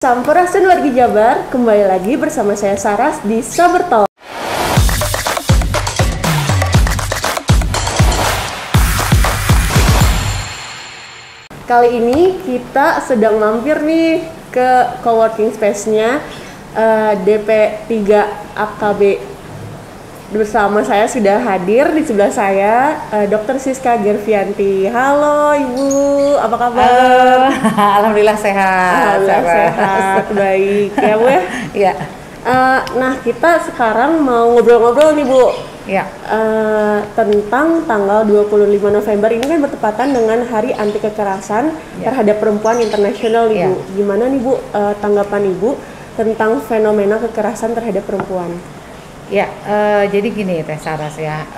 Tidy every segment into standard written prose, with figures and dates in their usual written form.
Sampurasun wargi Jabar, kembali lagi bersama saya Saras di Saber Talk. Kali ini kita sedang mampir nih ke coworking space-nya DP3 AKB. Bersama saya sudah hadir di sebelah saya Dr. Siska Gervianti. Halo Ibu, apa kabar? Halo, alhamdulillah sehat. Alhamdulillah sehat, baik ya Bu ya? Iya. Nah kita sekarang mau ngobrol-ngobrol nih Bu. Iya. Tentang tanggal 25 November ini kan bertepatan dengan Hari Anti Kekerasan terhadap Perempuan Internasional nih Bu. Gimana nih Bu tanggapan Ibu tentang fenomena kekerasan terhadap perempuan? Ya, jadi gini Teh Saras ya,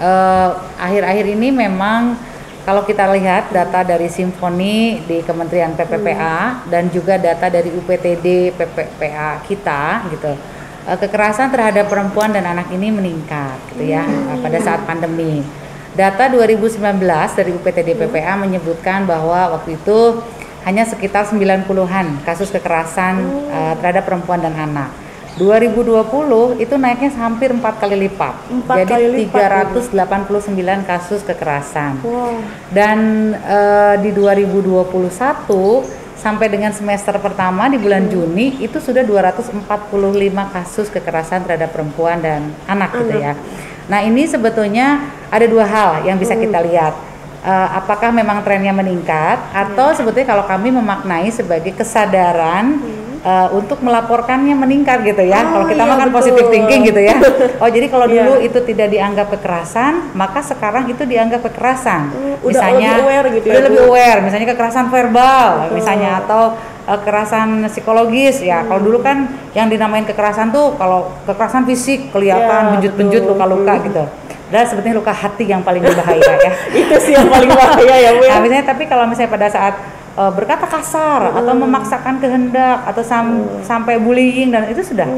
akhir-akhir ini memang kalau kita lihat data dari Simfoni di Kementerian PPPA dan juga data dari UPTD PPPA kita gitu, kekerasan terhadap perempuan dan anak ini meningkat gitu ya pada saat pandemi. Data 2019 dari UPTD PPA menyebutkan bahwa waktu itu hanya sekitar 90-an kasus kekerasan terhadap perempuan dan anak. 2020 itu naiknya hampir 4 kali lipat. Jadi 389 kasus kekerasan. Wow. Dan di 2021 sampai dengan semester pertama di bulan Juni itu sudah 245 kasus kekerasan terhadap perempuan dan anak gitu ya. Nah, ini sebetulnya ada dua hal yang bisa kita lihat. Apakah memang trennya meningkat atau sebetulnya kalau kami memaknai sebagai kesadaran untuk melaporkannya meningkat gitu ya. Kalau kita makan positive thinking gitu ya. Oh, jadi kalau dulu itu tidak dianggap kekerasan, maka sekarang itu dianggap kekerasan. Misalnya lebih aware gitu ya, lebih aware, misalnya kekerasan verbal misalnya atau kekerasan psikologis ya. Kalau dulu kan yang dinamain kekerasan tuh kalau kekerasan fisik kelihatan benjut-benjut luka-luka gitu. Dan sebetulnya luka hati yang paling berbahaya ya. Itu sih yang paling bahaya ya Bu. Nah, misalnya tapi kalau misalnya pada saat berkata kasar atau memaksakan kehendak atau sampai bullying dan itu sudah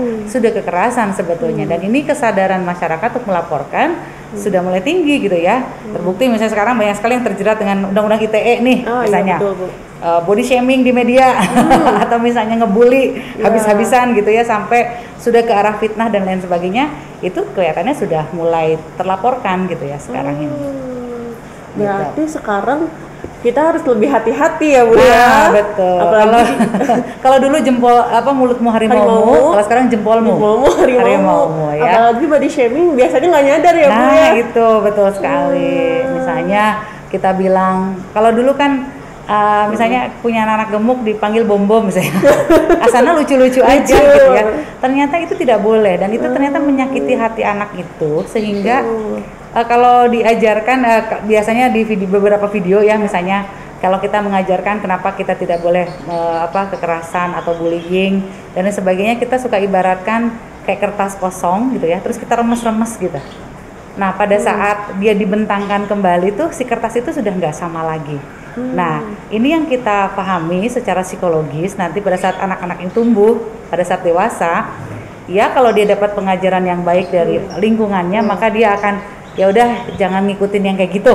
kekerasan sebetulnya. Dan ini kesadaran masyarakat untuk melaporkan sudah mulai tinggi gitu ya. Terbukti misalnya sekarang banyak sekali yang terjerat dengan undang-undang ITE nih misalnya. Iya, betul, Bu. Body shaming di media atau misalnya ngebully habis-habisan gitu ya sampai sudah ke arah fitnah dan lain sebagainya, itu kelihatannya sudah mulai terlaporkan gitu ya sekarang ini. Berarti sekarang kita harus lebih hati-hati ya Bu ya. ya. Betul. Apalagi kalau dulu jempol mulutmu harimaumu, kalau sekarang jempolmu harimaumu ya. Apalagi body shaming biasanya nggak nyadar ya Bu ya. Nah itu betul sekali. Misalnya kita bilang kalau dulu kan misalnya punya anak gemuk dipanggil bom-bom misalnya. Asalnya lucu-lucu aja gitu ya. Ternyata itu tidak boleh dan itu ternyata menyakiti hati anak itu sehingga kalau diajarkan biasanya di beberapa video ya misalnya kalau kita mengajarkan kenapa kita tidak boleh kekerasan atau bullying dan lain sebagainya, kita suka ibaratkan kayak kertas kosong gitu ya, terus kita remes-remes gitu. Nah pada saat dia dibentangkan kembali tuh si kertas itu sudah nggak sama lagi. Nah ini yang kita pahami secara psikologis nanti pada saat anak-anak ini tumbuh pada saat dewasa ya, kalau dia dapat pengajaran yang baik dari lingkungannya maka dia akan ya udah jangan ngikutin yang kayak gitu.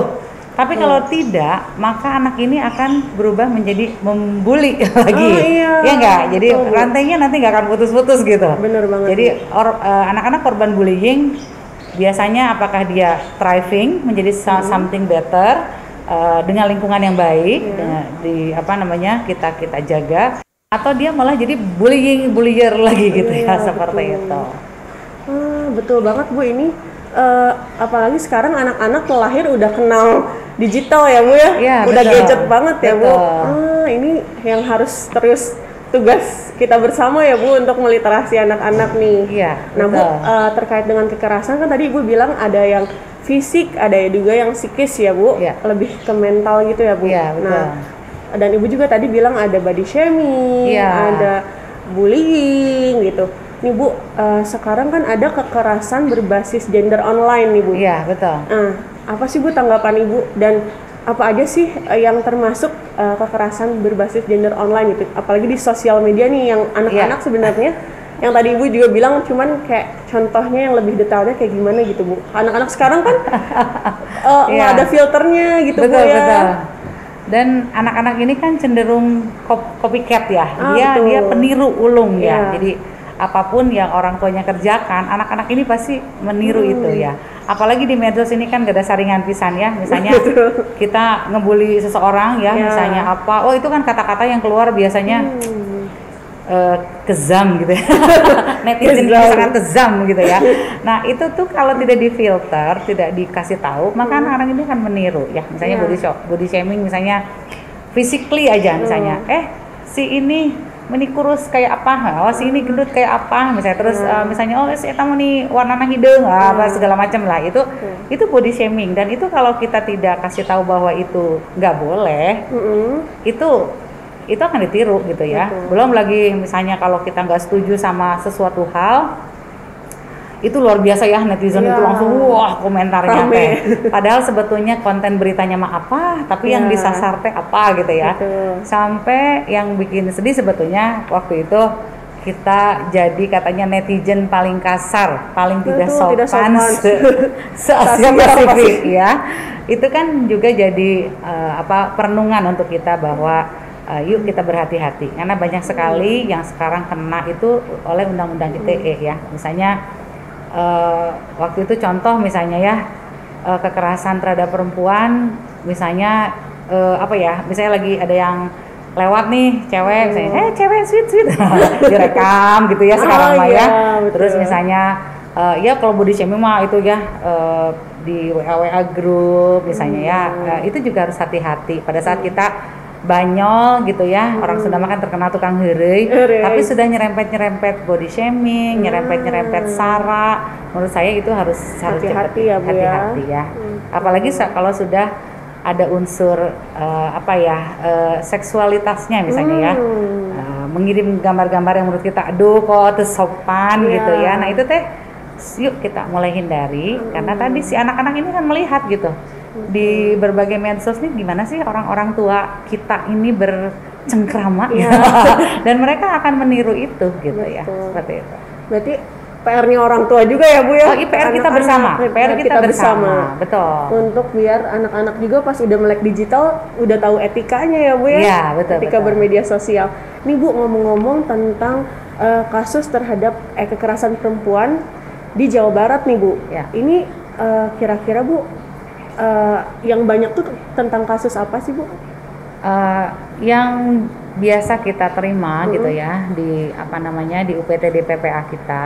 Tapi kalau tidak, maka anak ini akan berubah menjadi membuli lagi. Ya enggak? Jadi rantainya nanti nggak akan putus-putus gitu. Bener banget. Jadi anak-anak korban bullying biasanya apakah dia thriving menjadi something better dengan lingkungan yang baik, kita jaga, atau dia malah jadi bullier lagi gitu ya seperti itu. Betul banget Bu ini. Apalagi sekarang anak-anak lahir udah kenal digital ya Bu ya, udah betul. Gadget banget ya Bu. Ini yang harus terus tugas kita bersama ya Bu untuk meliterasi anak-anak nih. Iya. Nah Bu terkait dengan kekerasan kan tadi Ibu bilang ada yang fisik, ada juga yang psikis ya Bu, lebih ke mental gitu ya Bu. Iya, betul. Nah dan Ibu juga tadi bilang ada body shaming, ada bullying gitu. Nih Bu, sekarang kan ada kekerasan berbasis gender online nih Bu. Iya, betul. Apa sih Bu tanggapan Ibu dan apa aja sih yang termasuk kekerasan berbasis gender online itu? Apalagi di sosial media nih yang anak-anak sebenarnya yang tadi Ibu juga bilang cuman kayak contohnya yang lebih detailnya kayak gimana gitu Bu. Anak-anak sekarang kan nggak ada filternya gitu betul, Bu ya. Betul. Dan anak-anak ini kan cenderung copycat ya, dia peniru ulung ya. Jadi apapun yang orang tuanya kerjakan, anak-anak ini pasti meniru itu ya. Apalagi di medsos ini kan gak ada saringan pisan ya. Misalnya kita ngebully seseorang ya, misalnya apa, oh itu kan kata-kata yang keluar biasanya kezam gitu ya. Netizen itu sangat kezam gitu ya. Nah itu tuh kalau tidak difilter, tidak dikasih tahu, maka anak-anak ini akan meniru ya. Misalnya body shaming, misalnya physically aja misalnya, si ini kurus kayak apa, oh si ini gendut kayak apa, misalnya terus misalnya oh si tamu nih warnanya hidung, apa segala macam lah, itu body shaming. Dan itu kalau kita tidak kasih tahu bahwa itu nggak boleh, itu akan ditiru gitu ya. Belum lagi misalnya kalau kita nggak setuju sama sesuatu hal, itu luar biasa ya, netizen itu langsung wah komentarnya teh. Padahal sebetulnya konten beritanya mah apa, tapi yang disasar teh apa gitu ya. Sampai yang bikin sedih sebetulnya waktu itu kita jadi katanya netizen paling kasar, paling tidak sopan se-Asia Pasifik ya. Itu kan juga jadi perenungan untuk kita bahwa yuk kita berhati-hati, karena banyak sekali yang sekarang kena itu oleh undang-undang ITE ya. Misalnya waktu itu contoh misalnya ya, kekerasan terhadap perempuan, misalnya misalnya lagi ada yang lewat nih cewek, misalnya cewek sweet direkam gitu ya sekarang mah ya. Terus misalnya ya kalau body shaming mah itu ya di WA grup misalnya ya, itu juga harus hati-hati pada saat kita banyol gitu ya. Orang Sunda makan terkenal tukang heureuy, tapi sudah nyerempet body shaming, nyerempet sara. Menurut saya itu harus hati-hati ya Bu, hati-hati ya. Apalagi kalau sudah ada unsur seksualitasnya misalnya ya, mengirim gambar-gambar yang menurut kita aduh kok tersopan gitu ya. Nah itu teh yuk kita mulai hindari, karena tadi si anak-anak ini kan melihat gitu di berbagai medsos nih gimana sih orang-orang tua kita ini bercengkrama dan mereka akan meniru itu gitu ya, seperti itu. Berarti PR-nya orang tua juga ya Bu ya? Oh, PR kita bersama. PR kita bersama. Betul. Untuk biar anak-anak juga pas udah melek digital udah tahu etikanya ya Bu ya? Iya, betul. Etika bermedia sosial. Nih Bu, ngomong-ngomong tentang kasus terhadap kekerasan perempuan di Jawa Barat nih Bu. Ya. Ini kira-kira Bu yang banyak tuh tentang kasus apa sih Bu? Yang biasa kita terima gitu ya di di UPTD PPA kita,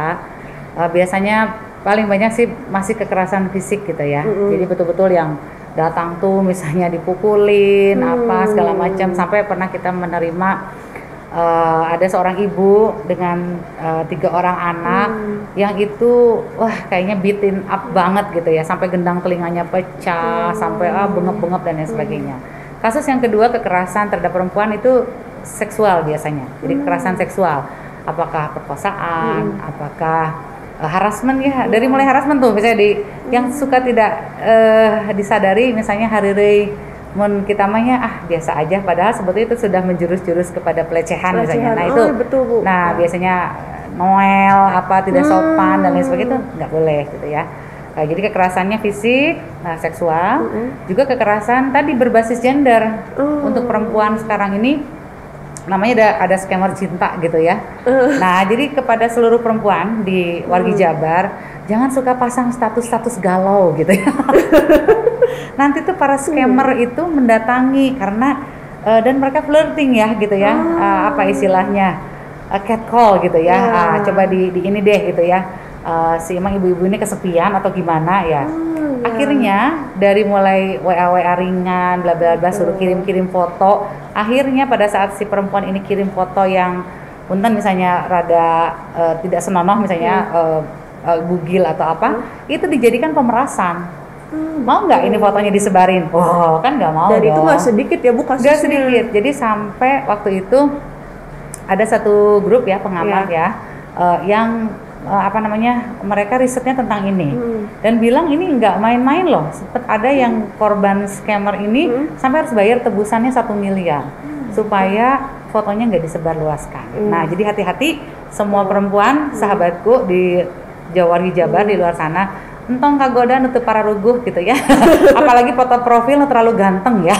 biasanya paling banyak sih masih kekerasan fisik gitu ya. Jadi betul-betul yang datang tuh misalnya dipukulin apa segala macam, sampai pernah kita menerima ada seorang ibu dengan 3 orang anak yang itu kayaknya beaten up banget gitu ya, sampai gendang telinganya pecah, sampai bengep-bengep dan lain sebagainya. Kasus yang kedua, kekerasan terhadap perempuan itu seksual biasanya. Jadi kekerasan seksual, apakah perkosaan, apakah harassment ya, dari mulai harassment tuh misalnya yang suka tidak disadari, misalnya hari-hari kita mahnya biasa aja, padahal sebetulnya itu sudah menjurus-jurus kepada pelecehan misalnya. Nah itu, betul, Bu. Nah biasanya noel tidak sopan dan lain sebagainya, itu nggak boleh gitu ya. Nah, jadi kekerasannya fisik, seksual, juga kekerasan tadi berbasis gender. Untuk perempuan sekarang ini namanya ada scammer cinta gitu ya. Nah jadi kepada seluruh perempuan di wargi Jabar, jangan suka pasang status-status galau gitu ya. Nanti tuh para scammer itu mendatangi karena dan mereka flirting ya gitu ya, apa istilahnya catcall gitu ya. Coba di ini deh gitu ya, si emang ibu-ibu ini kesepian atau gimana ya. Akhirnya dari mulai WA ringan bla bla bla, suruh kirim foto. Akhirnya pada saat si perempuan ini kirim foto yang punten misalnya rada tidak senonoh misalnya bugil atau apa, itu dijadikan pemerasan. Mau nggak ini fotonya disebarin? Oh kan nggak mau. Dan dong. itu nggak sedikit ya Bu kasusnya. Nggak sedikit. Jadi sampai waktu itu ada satu grup ya pengamat yang mereka risetnya tentang ini dan bilang ini nggak main-main loh. Sempet ada yang korban scammer ini sampai harus bayar tebusannya 1 miliar supaya fotonya nggak disebarluaskan. Nah jadi hati-hati semua perempuan sahabatku di Jawa Jabar di luar sana, entong kagoda nutup para ruguh gitu ya. Apalagi foto profil terlalu ganteng ya.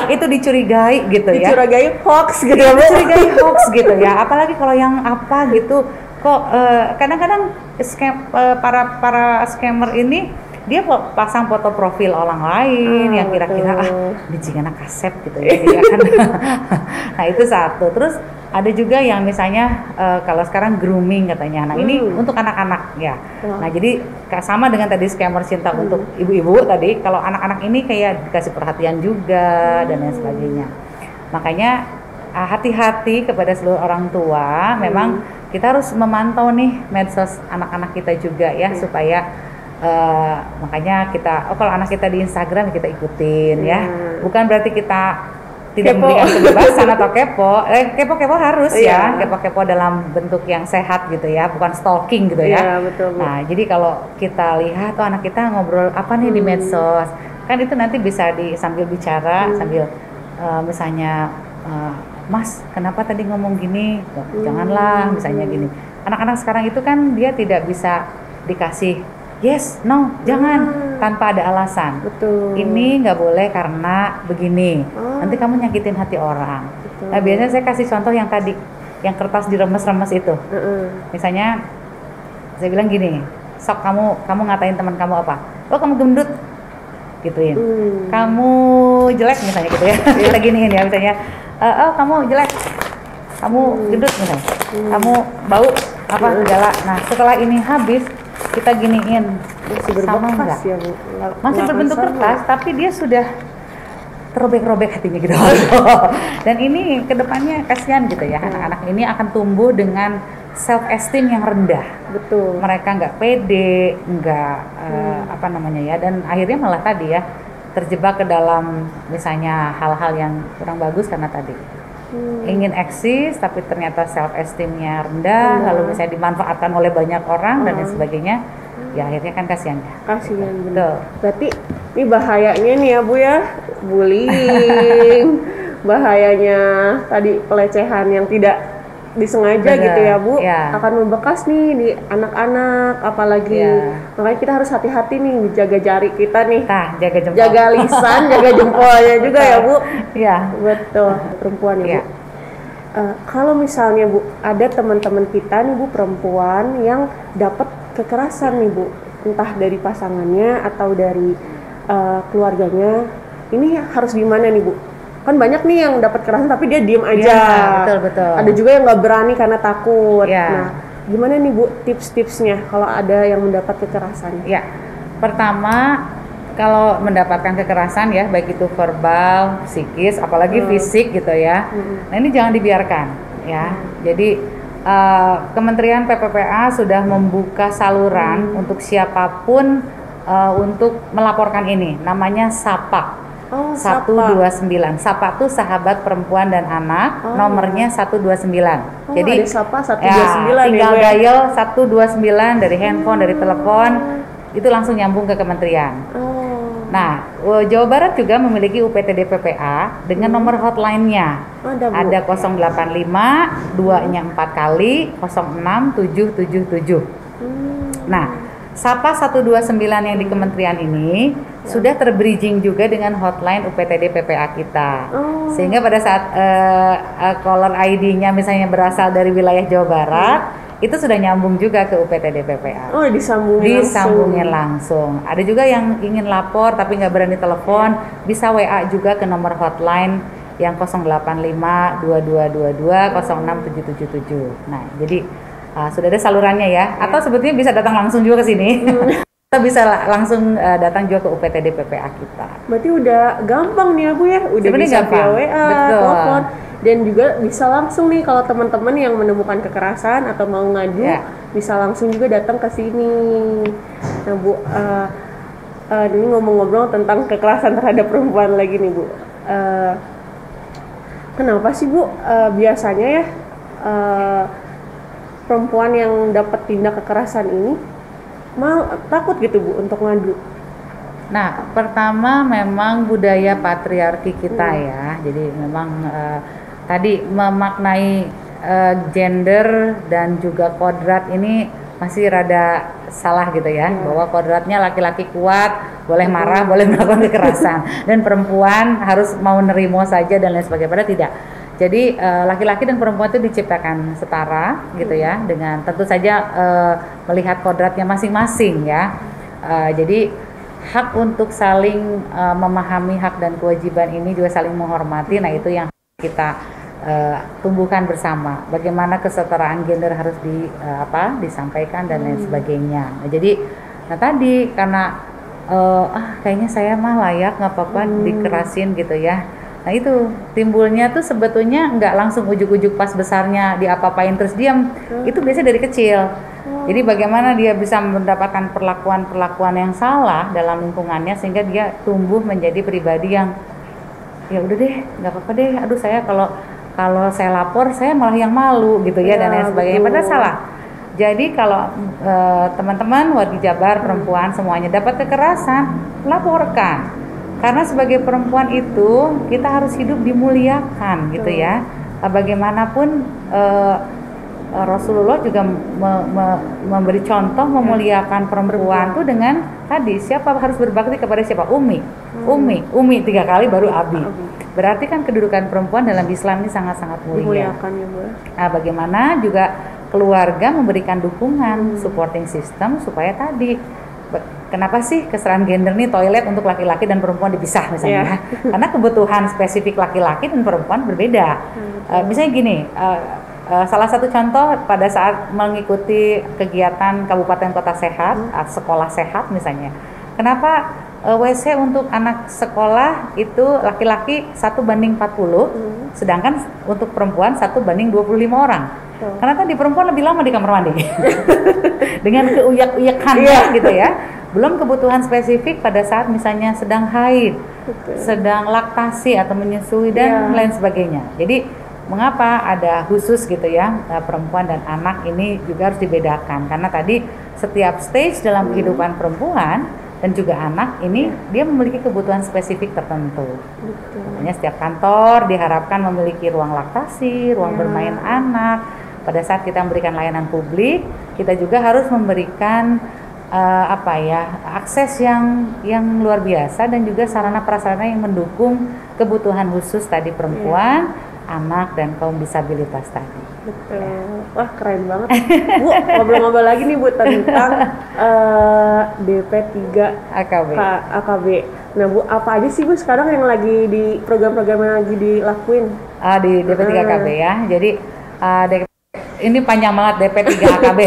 Itu dicurigai gitu ya. Dicurigai hoax gitu ya. Dicurigai hoax gitu ya. Apalagi kalau yang apa gitu kok kadang-kadang para scammer ini dia pasang foto profil orang lain yang kira-kira bijigana kasep gitu ya. Kan. Nah itu satu. Terus ada juga yang misalnya kalau sekarang grooming katanya. Nah ini untuk anak-anak ya. Nah jadi sama dengan tadi scammer cinta untuk ibu-ibu tadi. Kalau anak-anak ini kayak dikasih perhatian juga dan lain sebagainya. Makanya hati-hati kepada seluruh orang tua. Memang kita harus memantau nih medsos anak-anak kita juga ya supaya makanya kita kalau anak kita di Instagram kita ikutin ya. Bukan berarti kita tidak memberikan kebebasan atau kepo harus ya, kepo dalam bentuk yang sehat gitu ya, bukan stalking gitu ya. Betul, Bu. Nah jadi kalau kita lihat anak kita ngobrol apa nih di medsos, kan itu nanti bisa sambil bicara sambil misalnya Mas kenapa tadi ngomong gini, janganlah misalnya gini. Anak-anak sekarang itu kan dia tidak bisa dikasih yes, no, jangan tanpa ada alasan. Betul. Ini nggak boleh karena begini. Nanti kamu nyakitin hati orang. Betul. Nah biasanya saya kasih contoh yang tadi, yang kertas diremes-remes itu. Misalnya saya bilang gini, sok kamu ngatain teman kamu apa? Oh kamu gendut, gituin. Kamu jelek misalnya gitu ya. Kita giniin ya misalnya. Oh kamu jelek, kamu gendut misalnya. Kamu bau apa segala. Nah setelah ini habis kita giniin sama enggak? Ya, Bu. Masih berbentuk kertas tapi dia sudah terobek-robek hatinya gitu. Dan ini kedepannya kasihan gitu ya, anak-anak ini akan tumbuh dengan self esteem yang rendah. Betul. Mereka nggak pede, nggak apa namanya ya, dan akhirnya malah tadi ya terjebak ke dalam misalnya hal-hal yang kurang bagus karena tadi ingin eksis tapi ternyata self esteemnya rendah, lalu misalnya dimanfaatkan oleh banyak orang dan lain sebagainya. Ya akhirnya kan kasihan ya. Kasihan betul. Berarti ini bahayanya nih ya Bu ya, bullying, bahayanya tadi pelecehan yang tidak disengaja gitu ya Bu, akan membekas nih di anak-anak apalagi. Makanya kita harus hati-hati nih jaga jari kita nih. Jaga jempol. Jaga lisan, jaga jempolnya juga ya Bu. Iya. Betul, perempuan ya Bu. Kalau misalnya Bu, ada teman-teman kita nih Bu perempuan yang dapat kekerasan nih Bu, entah dari pasangannya atau dari keluarganya, ini harus gimana nih Bu? Kan banyak nih yang dapat kekerasan tapi dia diem aja. Betul. Ada juga yang nggak berani karena takut. Nah, gimana nih Bu tips-tipsnya kalau ada yang mendapat kekerasan? Ya, pertama kalau mendapatkan kekerasan ya, baik itu verbal, psikis, apalagi fisik gitu ya. Nah ini jangan dibiarkan ya. Jadi Kementerian PPPA sudah membuka saluran untuk siapapun untuk melaporkan ini. Namanya SAPA. 129. SAPA tuh Sahabat Perempuan dan Anak, nomornya 129. Jadi ada SAPA 129 tinggal dial 129 dari handphone, dari telepon, itu langsung nyambung ke kementerian. Nah, Jawa Barat juga memiliki UPTD PPA dengan nomor hotline-nya. Ada 085 2-nya 4 kali 06777. Nah, SAPA 129 yang di kementerian ini sudah terbridging juga dengan hotline UPTD PPA kita. Sehingga pada saat caller ID-nya misalnya berasal dari wilayah Jawa Barat, itu sudah nyambung juga ke UPTD PPA. Disambungin langsung. Ada juga yang ingin lapor tapi nggak berani telepon, bisa WA juga ke nomor hotline yang 085 2222 06777. Nah, jadi sudah ada salurannya ya. Atau sebetulnya bisa datang langsung juga ke sini. Kita bisa langsung datang juga ke UPTD PPA kita. Berarti udah gampang nih ya Bu ya, udah sebenarnya bisa via WA, telepon, dan juga bisa langsung nih kalau teman-teman yang menemukan kekerasan atau mau ngadu, bisa langsung juga datang ke sini. Nah Bu, ini ngomong-ngobrol tentang kekerasan terhadap perempuan lagi nih Bu. Kenapa sih Bu biasanya ya perempuan yang dapat tindak kekerasan ini takut gitu Bu untuk ngadu? Nah, pertama memang budaya patriarki kita ya. Jadi memang tadi memaknai gender dan juga kodrat ini masih rada salah gitu ya, bahwa kodratnya laki-laki kuat, boleh marah, boleh melakukan kekerasan, dan perempuan harus mau nerimo saja dan lain sebagainya. Padahal tidak. Jadi laki-laki dan perempuan itu diciptakan setara gitu ya, dengan tentu saja melihat kodratnya masing-masing ya. Jadi hak untuk saling memahami hak dan kewajiban ini juga saling menghormati. Nah itu yang kita tumbuhkan bersama. Bagaimana kesetaraan gender harus disampaikan dan lain sebagainya. Nah, jadi tadi karena kayaknya saya mah layak, nggak apa-apa dikerasin gitu ya. Nah itu timbulnya tuh sebetulnya nggak langsung ujuk-ujuk pas besarnya diapa-apain terus diam. Itu biasanya dari kecil. Jadi bagaimana dia bisa mendapatkan perlakuan-perlakuan yang salah dalam lingkungannya sehingga dia tumbuh menjadi pribadi yang ya udah deh, nggak apa-apa deh. Aduh saya kalau saya lapor saya malah yang malu gitu ya, dan lain sebagainya. Padahal salah. Jadi kalau teman-teman wargi Jabar perempuan semuanya dapat kekerasan, laporkan. Karena sebagai perempuan itu kita harus hidup dimuliakan gitu ya. Bagaimanapun Rasulullah juga memberi contoh memuliakan perempuan tuh dengan tadi siapa harus berbakti kepada siapa? Umi 3 kali baru Abi. Berarti kan kedudukan perempuan dalam Islam ini sangat-sangat mulia. Dimuliakan ya Bu. Nah, bagaimana juga keluarga memberikan dukungan, supporting system supaya tadi kenapa sih kesetaraan gender nih toilet untuk laki-laki dan perempuan dipisah misalnya? Karena kebutuhan spesifik laki-laki dan perempuan berbeda. Misalnya gini, salah satu contoh pada saat mengikuti kegiatan Kabupaten Kota Sehat, sekolah sehat misalnya. Kenapa WC untuk anak sekolah itu laki-laki 1:40, sedangkan untuk perempuan 1:25 orang. Karena tadi perempuan lebih lama di kamar mandi dengan keuyak-uyakannya gitu ya. Belum kebutuhan spesifik pada saat misalnya sedang haid, sedang laktasi atau menyusui dan lain sebagainya. Jadi mengapa ada khusus gitu ya, perempuan dan anak ini juga harus dibedakan karena tadi setiap stage dalam kehidupan perempuan dan juga anak ini dia memiliki kebutuhan spesifik tertentu. Makanya setiap kantor diharapkan memiliki ruang laktasi, ruang bermain anak. Pada saat kita memberikan layanan publik, kita juga harus memberikan akses yang luar biasa dan juga sarana prasarana yang mendukung kebutuhan khusus tadi perempuan, anak dan kaum disabilitas tadi. Betul. Wah keren banget. Bu, ngobrol-ngobrol lagi nih Bu tentang DP3 AKB. Nah Bu, apa aja sih Bu sekarang yang lagi di program-program yang lagi dilakuin? Di DP3 AKB ya. Jadi ini panjang banget DP3 AKB.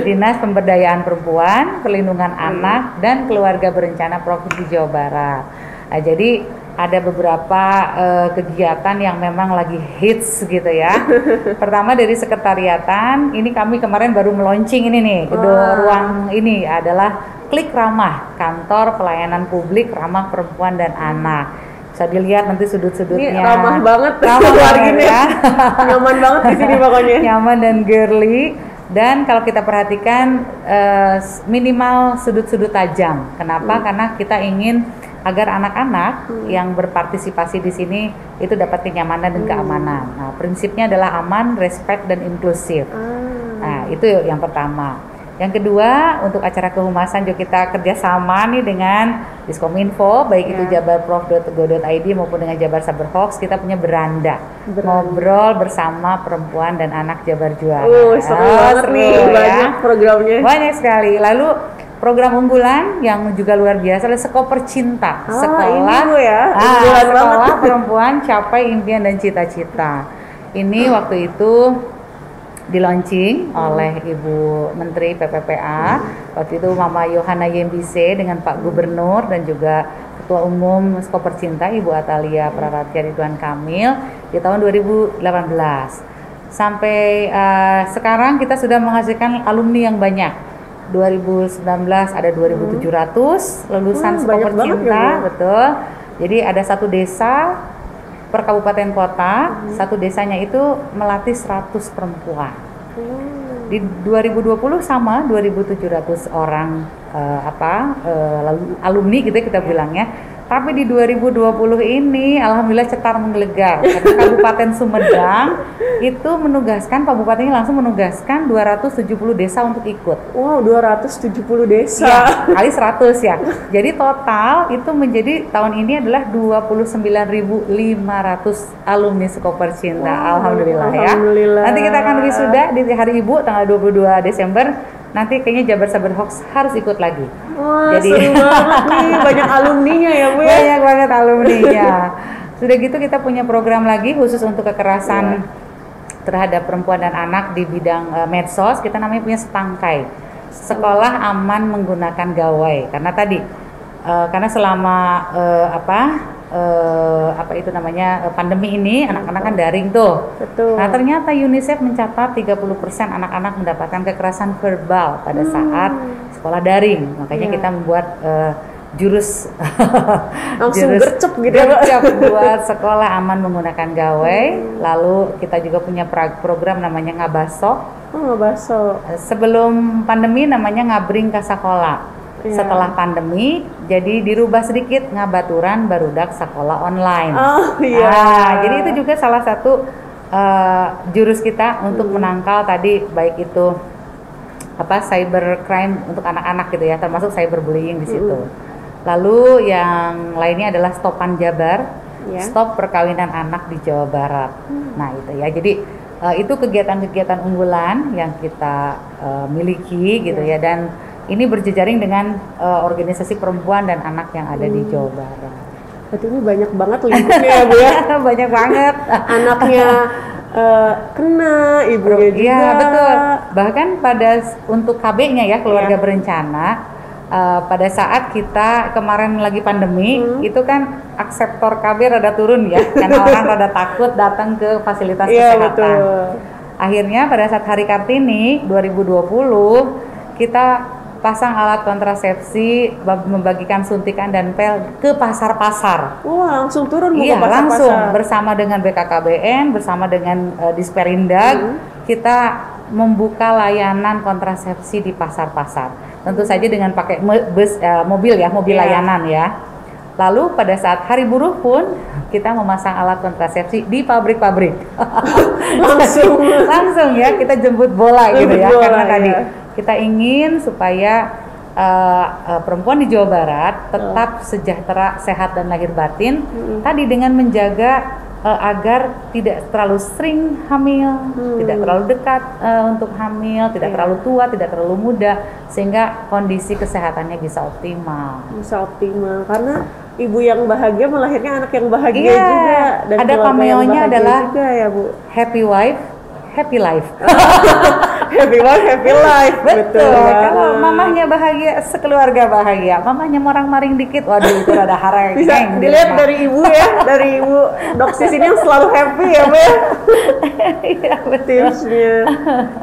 Dinas Pemberdayaan Perempuan, Perlindungan Anak dan Keluarga Berencana Provinsi Jawa Barat. Nah, jadi ada beberapa kegiatan yang memang lagi hits gitu ya. Pertama dari sekretariatan, ini kami kemarin baru meluncing ini nih, ruang ini adalah Klik Ramah, kantor pelayanan publik ramah perempuan dan anak. Bisa dilihat nanti sudut-sudutnya. Ini ramah banget, ya. Nyaman banget di sini pokoknya. Nyaman dan girly. Dan kalau kita perhatikan minimal sudut-sudut tajam. Kenapa? Karena kita ingin agar anak-anak yang berpartisipasi di sini itu dapat kenyamanan dan keamanan. Nah, prinsipnya adalah aman, respect dan inklusif. Nah, itu yang pertama. Yang kedua, untuk acara kehumasan juga kita kerjasama nih dengan Diskominfo, baik itu jabarprof.go.id maupun dengan Jabar Saberhoax. Kita punya beranda, ngobrol bersama perempuan dan anak Jabar Juara. Seru banget nih, banyak programnya. Banyak sekali. Lalu program unggulan yang juga luar biasa adalah Sekoper Cinta, sekolah perempuan capai impian dan cita-cita. Ini waktu itu di launching oleh Ibu Menteri PPPA, waktu itu Mama Yohana Yembise dengan Pak Gubernur dan juga Ketua Umum Sekoper Cinta Ibu Atalia Praratya Ridwan Kamil di tahun 2018. Sampai sekarang kita sudah menghasilkan alumni yang banyak. 2019 ada 2.700 lulusan Sekoper Cinta, betul. Jadi ada satu desa per kabupaten kota, satu desanya itu melatih 100 perempuan. Di 2020 sama 2.700 orang alumni gitu kita bilangnya. Tapi di 2020 ini alhamdulillah cetar menggelegar karena Kabupaten Sumedang itu menugaskan, Pak Bupatinya langsung menugaskan 270 desa untuk ikut. Wow, 270 desa. Ya, kali 100 ya. Jadi total itu menjadi tahun ini adalah 29.500 alumni Skoper Cinta. Wow, alhamdulillah ya. Nanti kita akan wisuda di hari Ibu tanggal 22 Desember. Nanti kayaknya Jabar Sabar Hoax harus ikut lagi. Wah, jadi seru banget nih, banyak alumninya ya Bu ya? Banyak banget alumninya. Sudah gitu kita punya program lagi khusus untuk kekerasan terhadap perempuan dan anak di bidang medsos. Kita namanya punya Setangkai, Sekolah Aman Menggunakan Gawai. Karena tadi, karena selama pandemi ini anak-anak kan daring tuh. Betul. Nah ternyata UNICEF mencatat 30% anak-anak mendapatkan kekerasan verbal pada saat sekolah daring. Makanya kita membuat jurus langsung gercep gitu ya, buat sekolah aman menggunakan gawai. Lalu kita juga punya program namanya Ngabaso. Ngabaso. Sebelum pandemi namanya Ngabring ka Sakola. Setelah pandemi, jadi dirubah sedikit Ngabaturan Barudak Sekolah Online. Oh iya. Jadi itu juga salah satu jurus kita untuk menangkal tadi baik itu cybercrime untuk anak-anak gitu ya, termasuk cyberbullying di situ. Lalu yang lainnya adalah Stopan Jabar, stop perkawinan anak di Jawa Barat. Nah itu ya, jadi itu kegiatan-kegiatan unggulan yang kita miliki gitu ya, dan ini berjejaring dengan organisasi perempuan dan anak yang ada di Jawa Barat. Berarti ini banyak banget lingkupnya ya Bu ya? Banyak banget. Anaknya kena, ibunya juga. Iya betul. Bahkan untuk KB-nya ya, keluarga berencana, pada saat kita kemarin lagi pandemi, itu kan akseptor KB rada turun ya, karena orang rada takut datang ke fasilitas kesehatan. Betul. Akhirnya pada saat Hari Kartini 2020 kita pasang alat kontrasepsi, membagikan suntikan dan pel ke pasar-pasar. Wah, langsung turun ke pasar-pasar. Langsung bersama dengan BKKBN, bersama dengan Disperindag, kita membuka layanan kontrasepsi di pasar-pasar. Tentu saja dengan pakai mobil layanan ya. Lalu pada saat Hari Buruh pun kita memasang alat kontrasepsi di pabrik-pabrik. langsung ya, kita jemput bola gitu ya, karena tadi kita ingin supaya perempuan di Jawa Barat tetap sejahtera, sehat dan lahir batin. Tadi dengan menjaga agar tidak terlalu sering hamil, tidak terlalu dekat untuk hamil, tidak terlalu tua, tidak terlalu muda, sehingga kondisi kesehatannya bisa optimal. Bisa optimal karena ibu yang bahagia melahirkan anak yang bahagia juga, dan ada cameo-nya adalah juga ya Bu. Happy wife, happy life. Happy wife, happy life. Betul. Kalau mamahnya bahagia, sekeluarga bahagia. Mamahnya morang-maring dikit, waduh itu rada hareng. Bisa dilihat dari ibu ya, dari ibu doksis ini yang selalu happy ya Bu ya. Iya betul. Tipsnya.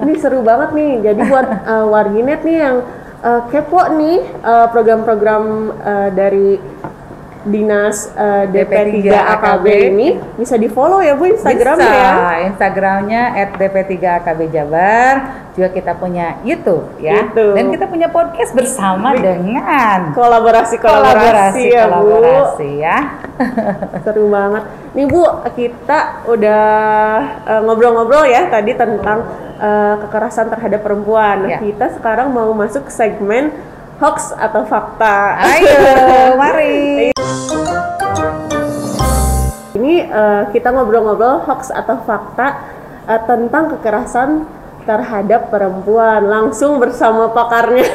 Ini seru banget nih. Jadi buat warginet nih yang kepo nih program-program dari Dinas DP3 AKB ini bisa di follow ya Bu Instagramnya ya. Instagramnya @dp3akbjabar. Juga kita punya YouTube ya. Dan kita punya podcast bersama dengan kolaborasi ya Bu. Ya. Seru banget. Nih Bu, kita udah ngobrol-ngobrol ya tadi tentang kekerasan terhadap perempuan. Nah, kita sekarang mau masuk ke segmen hoax atau fakta. Ayo, mari. Ini kita ngobrol-ngobrol hoax atau fakta tentang kekerasan terhadap perempuan, langsung bersama pakarnya.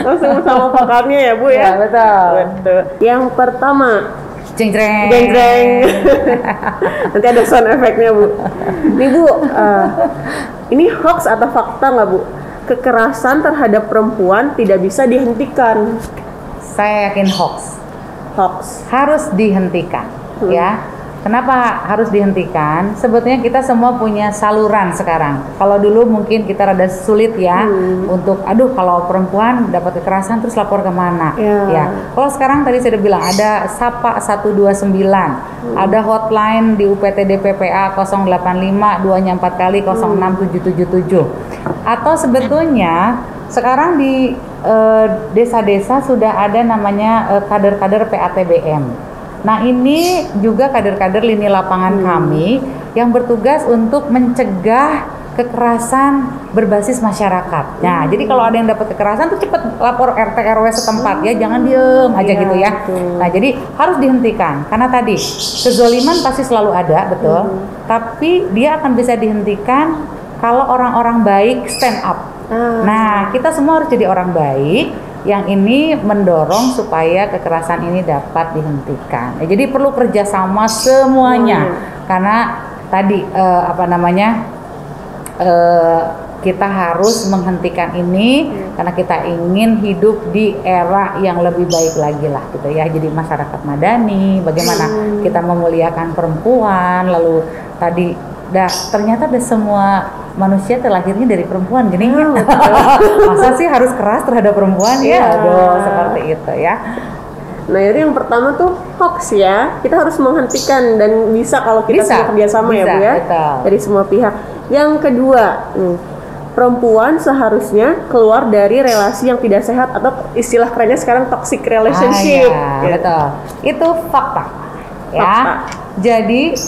Langsung bersama pakarnya ya Bu ya. Betul. Yang pertama, jeng-jeng. Nanti ada sound efeknya Bu. Nih Bu, ini hoax atau fakta nggak Bu? Kekerasan terhadap perempuan tidak bisa dihentikan. Saya yakin hoax. Harus dihentikan, ya. Kenapa harus dihentikan? Sebetulnya kita semua punya saluran sekarang. Kalau dulu mungkin kita rada sulit ya untuk, kalau perempuan dapat kekerasan terus lapor kemana? Ya. Kalau sekarang tadi saya udah bilang ada Sapa 129, ada hotline di UPTD PPA 085 2-nya 4 kali 06777. Atau sebetulnya sekarang di desa-desa sudah ada namanya kader-kader PATBM. Nah ini juga kader-kader lini lapangan kami yang bertugas untuk mencegah kekerasan berbasis masyarakat. Nah, jadi kalau ada yang dapat kekerasan tuh cepet lapor RT RW setempat ya, jangan diem aja gitu ya. Nah, jadi harus dihentikan karena tadi kezoliman pasti selalu ada, betul. Tapi dia akan bisa dihentikan kalau orang-orang baik stand up. Nah, kita semua harus jadi orang baik yang ini mendorong supaya kekerasan ini dapat dihentikan. Ya, jadi perlu kerjasama semuanya karena tadi kita harus menghentikan ini karena kita ingin hidup di era yang lebih baik lagi lah gitu ya. Jadi masyarakat madani, bagaimana kita memuliakan perempuan, lalu tadi ternyata semua manusia terlahirnya dari perempuan gini ya. Masa sih harus keras terhadap perempuan ya? Aduh, seperti itu ya. Nah, jadi yang pertama tuh hoax ya. Kita harus menghentikan dan bisa kalau kita semua kerjasama ya Bu ya. Betul. Dari semua pihak. Yang kedua, perempuan seharusnya keluar dari relasi yang tidak sehat atau istilah kerennya sekarang toxic relationship. Betul. Itu fakta. Ya. Jadi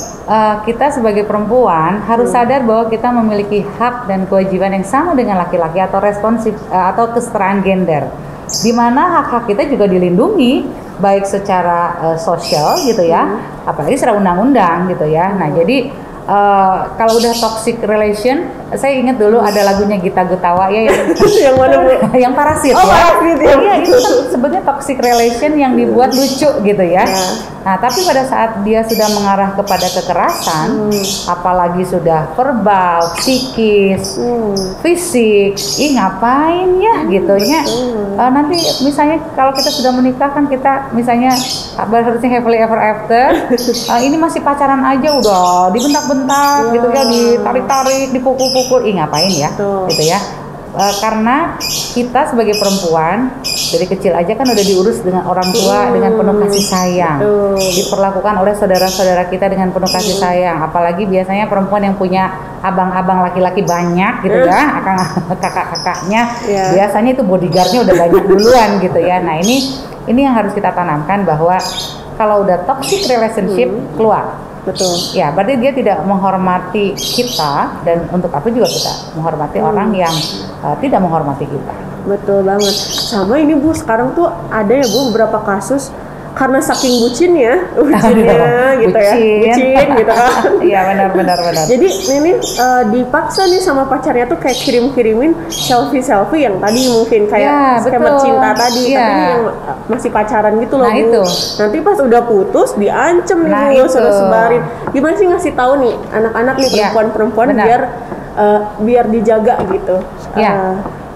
kita sebagai perempuan harus sadar bahwa kita memiliki hak dan kewajiban yang sama dengan laki-laki atau responsif atau kesetaraan gender. Di mana hak-hak kita juga dilindungi baik secara sosial gitu ya, apalagi secara undang-undang gitu ya. Nah, jadi kalau udah toxic relation, saya ingat dulu ada lagunya Gita Gutawa ya yang mana Bu? Yang Parasit ya. Parasit ya. Iya, itu sebetulnya toxic relation yang dibuat lucu gitu ya. Nah, tapi pada saat dia sudah mengarah kepada kekerasan, apalagi sudah verbal, psikis, fisik, ngapain ya gitu ya. Nanti misalnya kalau kita sudah menikah kan kita misalnya harusnya happily ever after, ini masih pacaran aja udah dibentak-bentak gitu ya, ditarik-tarik, dipukul-pukul, ngapain ya, gitu ya. Karena kita sebagai perempuan dari kecil aja kan udah diurus dengan orang tua dengan penuh kasih sayang, diperlakukan oleh saudara-saudara kita dengan penuh kasih sayang. Apalagi biasanya perempuan yang punya abang-abang laki-laki banyak gitu ya, kakak-kakaknya, biasanya itu bodyguardnya udah banyak duluan gitu ya. Nah ini yang harus kita tanamkan bahwa kalau udah toxic relationship keluar. Betul. Ya, berarti dia tidak menghormati kita dan untuk apa juga kita menghormati orang yang tidak menghormati kita. Betul banget. Sama ini Bu, sekarang tuh ada ya Bu beberapa kasus karena saking bucinnya gitu ya, bucin gitu kan. Iya benar. Jadi ini dipaksa nih sama pacarnya tuh kayak kirim-kirimin selfie yang tadi mungkin kayak skema cinta tadi, tapi ini yang masih pacaran gitu loh Bu. Itu. Nanti pas udah putus diancem nih Bu, suruh sebarin. Gimana sih ngasih tahu nih anak-anak nih perempuan-perempuan biar dijaga gitu.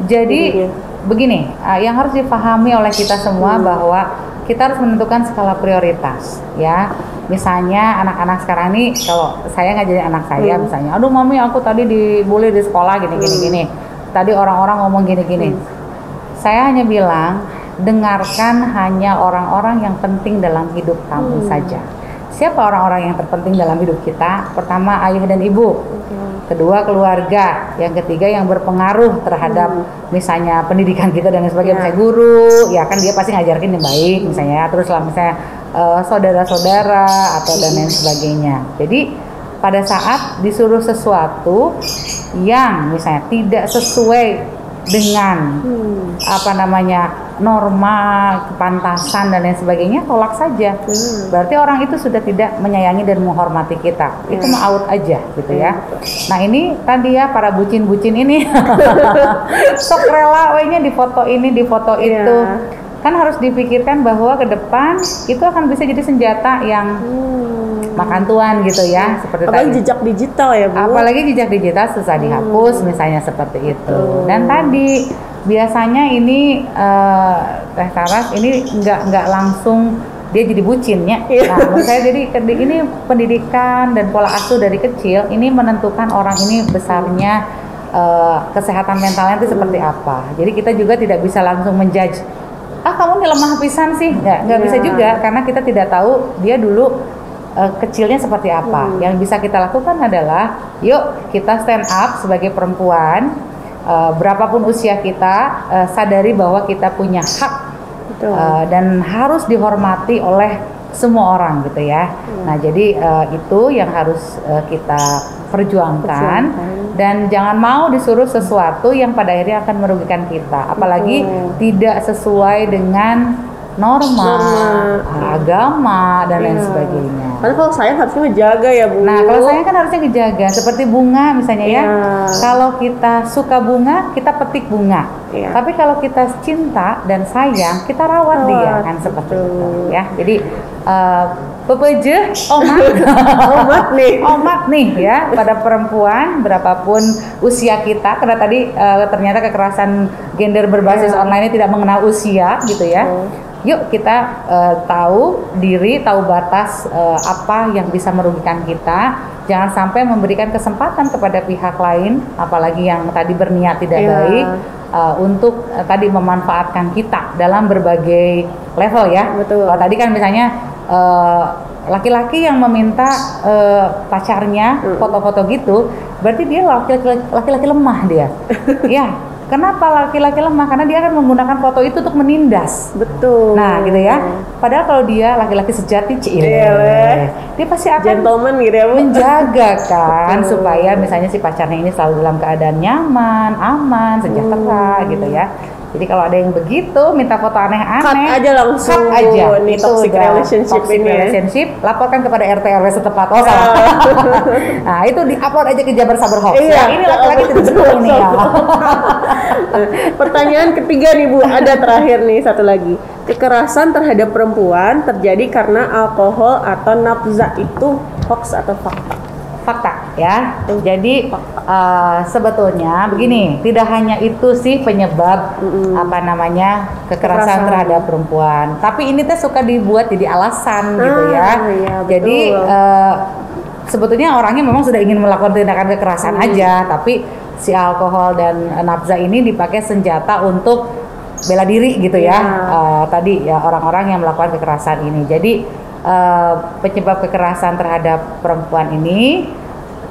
Jadi begini, yang harus dipahami oleh kita semua bahwa kita harus menentukan skala prioritas ya. Misalnya anak-anak sekarang ini, kalau saya ngajarin anak saya misalnya, aduh mami aku tadi dibully di sekolah gini. Tadi orang-orang ngomong gini. Saya hanya bilang, dengarkan hanya orang-orang yang penting dalam hidup kamu saja. Siapa orang-orang yang terpenting dalam hidup kita? Pertama, ayah dan ibu. Kedua, keluarga. Yang ketiga, yang berpengaruh terhadap misalnya pendidikan kita dan sebagainya. Misalnya guru, ya kan dia pasti ngajarin yang baik misalnya. Terus lah misalnya saudara-saudara atau dan lain sebagainya. Jadi pada saat disuruh sesuatu yang misalnya tidak sesuai dengan norma, kepantasan dan lain sebagainya, tolak saja. Berarti orang itu sudah tidak menyayangi dan menghormati kita. Itu mah out aja gitu ya. Nah ini tadi ya para bucin-bucin ini sok rela nya di foto ini, di foto itu. Kan harus dipikirkan bahwa ke depan itu akan bisa jadi senjata yang makan tuan gitu ya, seperti apalagi jejak digital ya Bu. Apalagi jejak digital susah dihapus misalnya seperti itu. Dan tadi biasanya ini Teh Saras ini nggak langsung dia jadi bucin ya. Nah, menurut saya jadi ini pendidikan dan pola asuh dari kecil ini menentukan orang ini besarnya kesehatan mentalnya itu seperti apa. Jadi kita juga tidak bisa langsung menjudge, kamu nih lemah pisan sih, nggak bisa juga karena kita tidak tahu dia dulu kecilnya seperti apa. Yang bisa kita lakukan adalah yuk kita stand up sebagai perempuan, berapapun usia kita, sadari bahwa kita punya hak dan harus dihormati oleh semua orang gitu ya. Nah jadi itu yang harus kita perjuangkan dan jangan mau disuruh sesuatu yang pada akhirnya akan merugikan kita, apalagi tidak sesuai dengan norma. Agama dan lain sebagainya. Karena kalau sayang harusnya ngejaga ya Bu. Nah kalau sayang kan harusnya ngejaga, seperti bunga misalnya ya. Kalau kita suka bunga, kita petik bunga. Tapi kalau kita cinta dan sayang, kita rawat dia kan seperti itu ya. Jadi pepeje omat nih ya pada perempuan berapapun usia kita, karena tadi ternyata kekerasan gender berbasis online ini tidak mengenal usia gitu ya. Yuk kita tahu diri, tahu batas apa yang bisa merugikan kita. Jangan sampai memberikan kesempatan kepada pihak lain, apalagi yang tadi berniat tidak baik, untuk tadi memanfaatkan kita dalam berbagai level ya. Kalau tadi kan misalnya laki-laki yang meminta pacarnya foto-foto gitu, berarti dia laki-laki lemah dia. Ya. Kenapa laki-laki lemah? Karena dia akan menggunakan foto itu untuk menindas. Betul. Nah, gitu ya. Padahal kalau dia laki-laki sejati, dia pasti akan gentleman gitu ya, Bu. Menjaga kan supaya misalnya si pacarnya ini selalu dalam keadaan nyaman, aman, sejahtera gitu ya. Jadi kalau ada yang begitu minta foto aneh-aneh, cut aja langsung. Cut aja. Nih, toxic relationship laporkan kepada RT RW setempat. Oh salah. Nah itu diupload aja ke Jabar Sabar Hoax. Ini laki-laki tidak seperti ini ya. Pertanyaan ketiga nih Bu, ada terakhir nih satu lagi. Kekerasan terhadap perempuan terjadi karena alkohol atau nafza, itu hoax atau fakta? Fakta ya. Jadi sebetulnya begini, tidak hanya itu sih penyebab kekerasan terhadap perempuan, tapi ini tuh suka dibuat jadi alasan gitu ya. Jadi sebetulnya orangnya memang sudah ingin melakukan tindakan kekerasan aja, tapi si alkohol dan nafza ini dipakai senjata untuk bela diri gitu ya. Tadi ya orang-orang yang melakukan kekerasan ini. Jadi penyebab kekerasan terhadap perempuan ini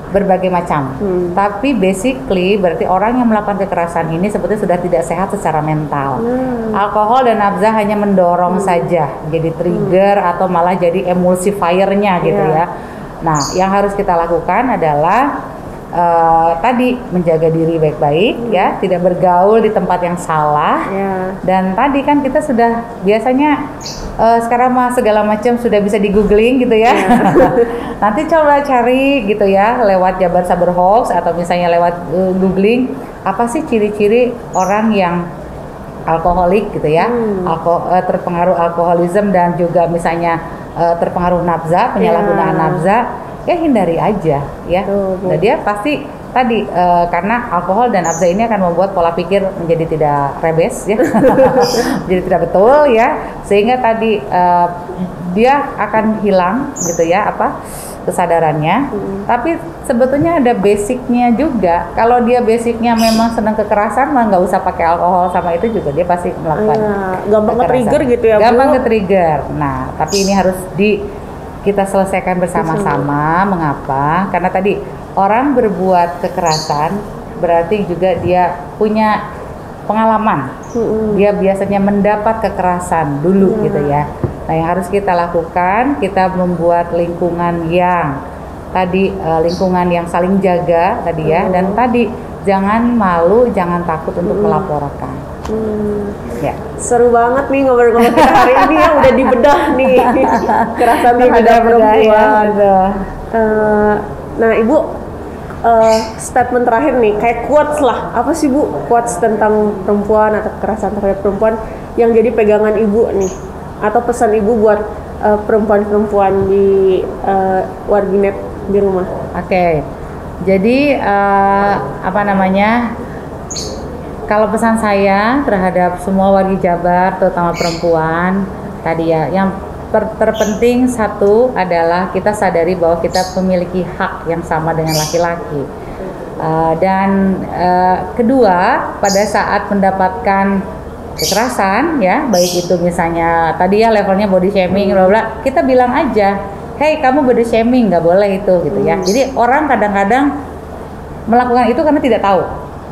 berbagai macam. Tapi basically berarti orang yang melakukan kekerasan ini sebetulnya sudah tidak sehat secara mental. Alkohol dan nafza hanya mendorong saja, jadi trigger atau malah jadi emulsifiernya gitu ya. Nah, yang harus kita lakukan adalah tadi menjaga diri baik-baik ya, tidak bergaul di tempat yang salah. Dan tadi kan kita sudah biasanya sekarang mah segala macam sudah bisa di googling gitu ya. Nanti coba cari gitu ya lewat Jabar Sabar Hoax atau misalnya lewat googling, apa sih ciri-ciri orang yang alkoholik gitu ya, terpengaruh alkoholisme dan juga misalnya terpengaruh nafza, penyalahgunaan nafza. Ya hindari aja ya. Nah dia pasti tadi karena alkohol dan nafza ini akan membuat pola pikir menjadi tidak rebes ya, jadi tidak betul ya, sehingga tadi dia akan hilang gitu ya kesadarannya. Tapi sebetulnya ada basicnya juga. Kalau dia basicnya memang senang kekerasan, mah nggak usah pakai alkohol sama itu juga dia pasti melakukan. Gampang ke-trigger gitu ya, Bu. Gampang ke-trigger. Nah tapi ini harus kita selesaikan bersama-sama. Mengapa? Karena tadi orang berbuat kekerasan berarti juga dia punya pengalaman. Dia biasanya mendapat kekerasan dulu gitu ya. Nah yang harus kita lakukan, kita membuat lingkungan yang tadi lingkungan yang saling jaga tadi ya. Dan tadi jangan malu, jangan takut untuk melaporkan. Ya. Seru banget nih ngobrol-ngobrol kita hari ini ya, udah dibedah nih kekerasan terhadap perempuan. Nah Ibu, statement terakhir nih, kayak quotes lah, apa sih Bu quotes tentang perempuan atau kekerasan terhadap perempuan yang jadi pegangan Ibu nih, atau pesan Ibu buat perempuan-perempuan di warginet di rumah? Oke. Jadi kalau pesan saya terhadap semua wargi Jabar, terutama perempuan, tadi ya, yang terpenting satu adalah kita sadari bahwa kita memiliki hak yang sama dengan laki-laki. Dan kedua, pada saat mendapatkan kekerasan, ya, baik itu misalnya tadi ya levelnya body shaming, bla bla, kita bilang aja, hey kamu body shaming, nggak boleh itu, gitu ya. Jadi orang kadang-kadang melakukan itu karena tidak tahu.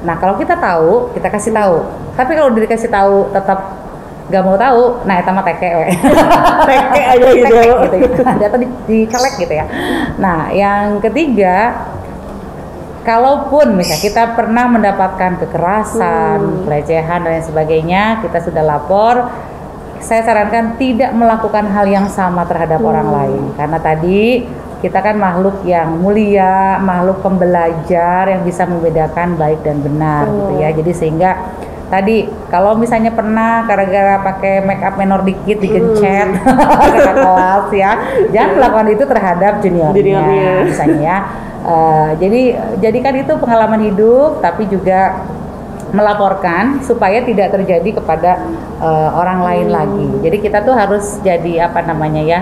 Nah kalau kita tahu, kita kasih tahu. Tapi kalau udah dikasih tahu tetap gak mau tahu, nah itu mah teke teke aja gitu, gitu ya. Atau dicelek gitu ya. Nah yang ketiga, kalaupun misalnya kita pernah mendapatkan kekerasan, pelecehan dan lain sebagainya, kita sudah lapor, saya sarankan tidak melakukan hal yang sama terhadap orang lain, karena tadi kita kan makhluk yang mulia, makhluk pembelajar yang bisa membedakan baik dan benar gitu ya. Jadi sehingga tadi kalau misalnya pernah gara-gara pakai make up menor dikit digencet kakak kelas ya, jangan melakukan itu terhadap juniornya misalnya ya. Jadi jadikan itu pengalaman hidup, tapi juga melaporkan supaya tidak terjadi kepada orang lain lagi. Jadi kita tuh harus jadi apa namanya ya,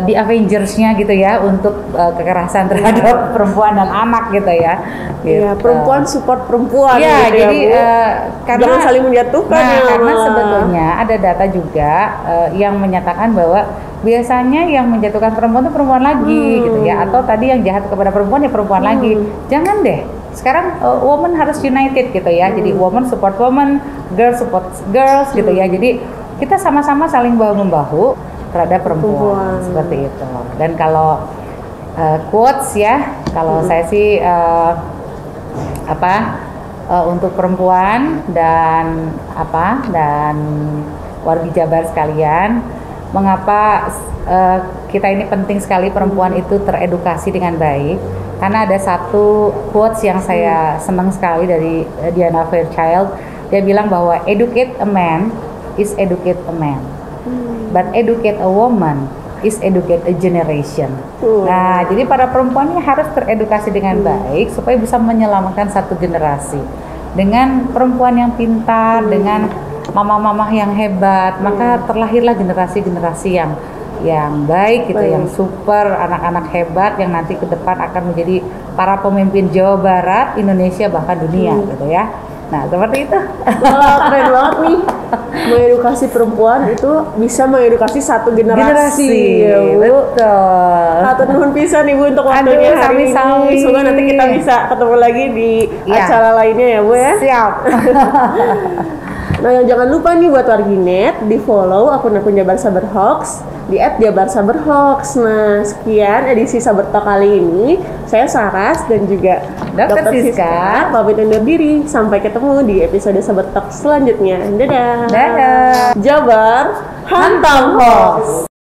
di Avengers-nya gitu ya, untuk kekerasan terhadap perempuan dan anak gitu ya. Iya, perempuan support perempuan. Iya, gitu jadi ya, karena jangan saling menjatuhkan. Nah, karena sebetulnya ada data juga yang menyatakan bahwa biasanya yang menjatuhkan perempuan itu perempuan lagi gitu ya, atau tadi yang jahat kepada perempuan ya perempuan lagi. Jangan deh. Sekarang woman harus united gitu ya. Jadi woman support woman, girls support girls gitu ya. Jadi kita sama-sama saling bahu-membahu terhadap perempuan seperti itu. Dan kalau quotes ya, kalau saya sih untuk perempuan dan warga Jabar sekalian, mengapa kita ini penting sekali perempuan itu teredukasi dengan baik? Karena ada satu quotes yang saya senang sekali dari Diana Fairchild. Dia bilang bahwa educate a man is educate a man, but educate a woman is educate a generation. Nah, jadi para perempuan ini harus teredukasi dengan baik supaya bisa menyelamatkan satu generasi. Dengan perempuan yang pintar, dengan mama-mama yang hebat, maka terlahirlah generasi-generasi yang baik gitu, yang super, anak-anak hebat yang nanti ke depan akan menjadi para pemimpin Jawa Barat, Indonesia, bahkan dunia gitu ya. Nah, seperti itu. Wah, keren banget nih. Mengedukasi perempuan itu bisa mengedukasi satu generasi. Ya, betul. Hatur nuhun pisan Ibu untuk waktunya hari ini. Semoga nanti kita bisa ketemu lagi di acara lainnya ya, Bu ya. Siap. Nah, jangan lupa nih buat warginet di follow akun-akun Jabar Sabar Hoax di @jabarsaberhoax. Nah, sekian edisi Saber Talk kali ini. Saya Saras dan juga Dr. Siska pamit undur diri. Sampai ketemu di episode Saber Talk selanjutnya. Dadah. Dadah. Jabar hantam hoax.